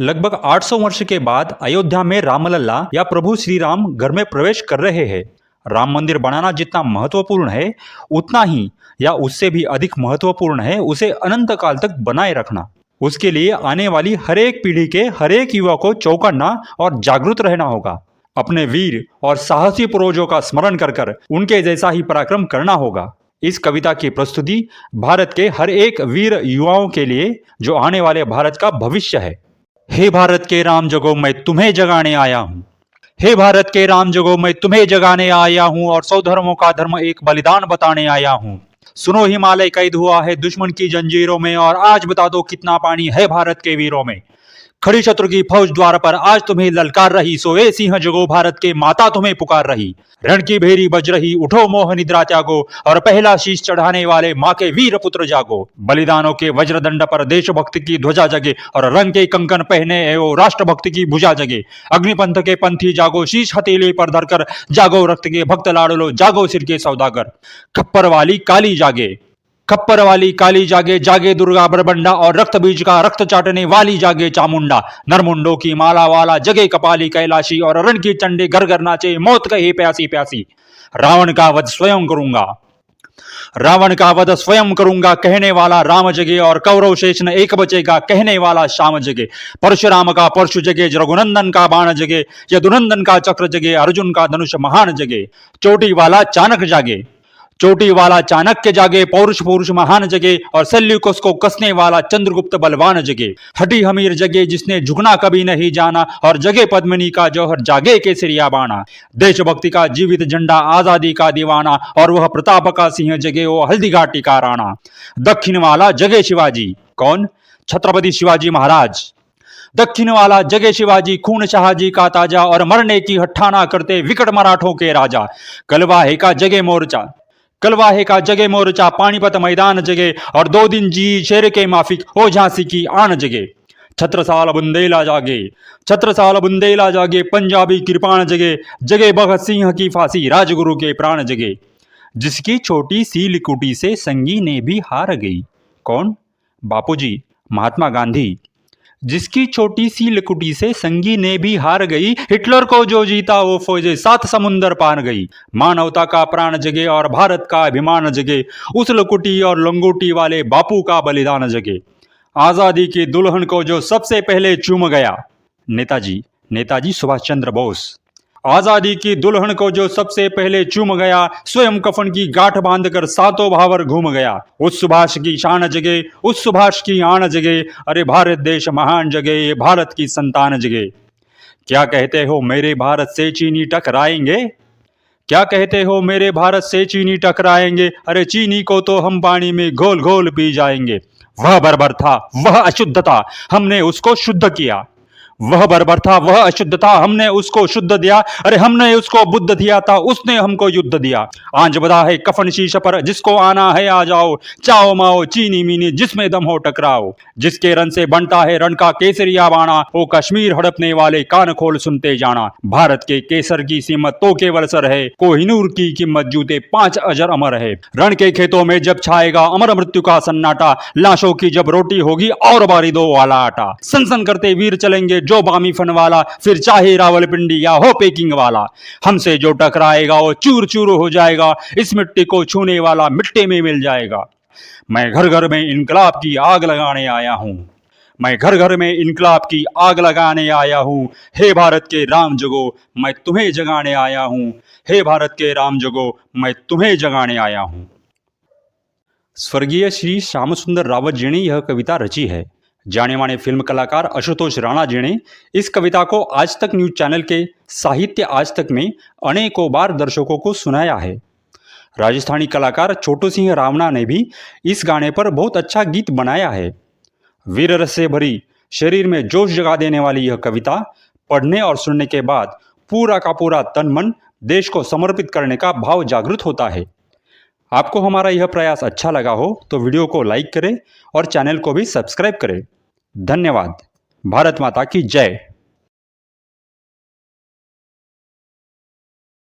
लगभग 800 वर्ष के बाद अयोध्या में रामलला या प्रभु श्री राम घर में प्रवेश कर रहे हैं। राम मंदिर बनाना जितना महत्वपूर्ण है, उतना ही या उससे भी अधिक महत्वपूर्ण है उसे अनंत काल तक बनाए रखना। उसके लिए आने वाली हर एक पीढ़ी के हर एक युवा को चौकन्ना और जागरूक रहना होगा। अपने वीर और साहसी पूर्वजों का स्मरण कर कर उनके जैसा ही पराक्रम करना होगा। इस कविता की प्रस्तुति भारत के हर एक वीर युवाओं के लिए, जो आने वाले भारत का भविष्य है। हे भारत के राम जगो, मैं तुम्हें जगाने आया हूँ। हे भारत के राम जगो, मैं तुम्हें जगाने आया हूँ और 100 धर्मों का धर्म एक बलिदान बताने आया हूँ। सुनो, हिमालय कैद हुआ है दुश्मन की जंजीरों में और आज बता दो कितना पानी है भारत के वीरों में। खड़ी शत्रु की फौज द्वार पर आज तुम्हें ललकार रही, सोए सिंह जगो भारत के माता तुम्हें पुकार रही। रण की भेरी बज रही, उठो मोह निद्रा त्यागो और पहला शीश चढ़ाने वाले माँ के वीर पुत्र जागो। बलिदानों के वज्रदंड पर देशभक्ति की ध्वजा जगे और रंग के कंकन पहने एवं राष्ट्रभक्ति की भुजा जगे। अग्निपंथ के पंथी जागो, शीश हथेली पर धरकर जागो, रक्त के भक्त लाडलो जागो, सिर के सौदागर। खप्पर वाली काली जागे, खप्पर वाली काली जागे, जागे दुर्गा बरबंडा और रक्त बीज का रक्त चाटने वाली जागे चामुंडा। नरमुंडों की माला वाला जगे कपाली कैलाशी और रण की चंडे घर घर नाचे, मौत कहे प्यासी प्यासी। रावण का वध स्वयं करूंगा, रावण का वध स्वयं करूंगा कहने वाला राम जगे और कौरव शेष न एक बचेगा कहने वाला श्याम जगे। परशुराम का परशु जगे, रघुनंदन का बाण जगे, यदुनंदन का चक्र जगे, अर्जुन का धनुष महान जगे। चोटी वाला चाणक्य जागे, चोटी वाला चाणक्य जागे, पौरुष पुरुष महान जगे और सेल्यूकस को कसने वाला चंद्रगुप्त बलवान जगे। हटी हमीर जगे जिसने झुकना कभी नहीं जाना और जगे पद्मिनी का जौहर, जागे केसरिया बाणा। देशभक्ति का जीवित झंडा, आजादी का दीवाना और वह प्रताप का सिंह जगे, वो हल्दी घाटी का राणा। दक्षिण वाला जगे शिवाजी, कौन? छत्रपति शिवाजी महाराज। दक्षिण वाला जगे शिवाजी, खून शाहजी का ताजा और मरने की हट्ठाना करते विकट मराठों के राजा। कलवाहे का जगे मोर्चा, कलवाहे का जगे मोर्चा, पानीपत मैदान जगे और 2 दिन जी शेर के माफिक हो झांसी की आन जगे। छत्रसाल बुंदेला जागे, छत्रसाल बुंदेला जागे, पंजाबी कृपाण जगे, जगे भगत सिंह की फांसी, राजगुरु के प्राण जगे। जिसकी छोटी सी लिकुटी से संगी ने भी हार गई, कौन? बापूजी, महात्मा गांधी। जिसकी छोटी सी लकुटी से संगी ने भी हार गई, हिटलर को जो जीता वो फौजें 7 समुंदर पार गई। मानवता का प्राण जगे और भारत का अभिमान जगे, उस लकुटी और लंगोटी वाले बापू का बलिदान जगे। आजादी की दुल्हन को जो सबसे पहले चूम गया, नेताजी, नेताजी सुभाष चंद्र बोस। आजादी की दुल्हन को जो सबसे पहले चूम गया, स्वयं कफन की गांठ बांधकर 7 भावर घूम गया। उस सुभाष की शान जगे, उस सुभाष की आन जगे, अरे भारत देश महान जगे, ये भारत की संतान जगे। क्या कहते हो मेरे भारत से चीनी टकराएंगे? क्या कहते हो मेरे भारत से चीनी टकराएंगे? अरे चीनी को तो हम पानी में घोल घोल पी जाएंगे। वह बर्बर था, वह अशुद्ध था, हमने उसको शुद्ध किया। वह बर्बर था, वह अशुद्ध था, हमने उसको शुद्ध दिया। अरे हमने उसको बुद्ध दिया था, उसने हमको युद्ध दिया। आंज बदा है कफन शीश पर, जिसको आना है आ जाओ, चाओ माओ चीनी मीनी जिसमें दम हो टकराओ। जिसके रन से बनता है रण का केसरिया बाणा, वो कश्मीर हड़पने वाले कान खोल सुनते जाना। भारत के केसर की कीमत तो केवल सर है, कोहिनूर की कीमत जूते 5 अजर अमर है। रण के खेतों में जब छाएगा अमर मृत्यु का सन्नाटा, लाशों की जब रोटी होगी और बारी दो वाला आटा। सन करते वीर चलेंगे जो बामी फन वाला, फिर चाहे रावलपिंडी या हो पेकिंग वाला। हमसे जो टकराएगा वो चूर चूर हो जाएगा, इस मिट्टी को छूने वाला मिट्टी में मिल जाएगा। मैं घर घर में इनकलाब की आग लगाने आया हूं, मैं घर घर में इनकलाब की आग लगाने आया हूं। हे भारत के राम जगो, मैं तुम्हें जगाने आया हूं। हे भारत के राम जगो, मैं तुम्हें जगाने आया हूं। स्वर्गीय श्री श्याम सुंदर रावत जी ने यह कविता रची है। जाने माने फिल्म कलाकार आशुतोष राणा जी ने इस कविता को आज तक न्यूज चैनल के साहित्य आज तक में अनेकों बार दर्शकों को सुनाया है। राजस्थानी कलाकार छोटू सिंह रावणा ने भी इस गाने पर बहुत अच्छा गीत बनाया है। वीर रस से भरी, शरीर में जोश जगा देने वाली यह कविता पढ़ने और सुनने के बाद पूरा का पूरा तन मन देश को समर्पित करने का भाव जागृत होता है। आपको हमारा यह प्रयास अच्छा लगा हो तो वीडियो को लाइक करें और चैनल को भी सब्सक्राइब करें। धन्यवाद। भारत माता की जय।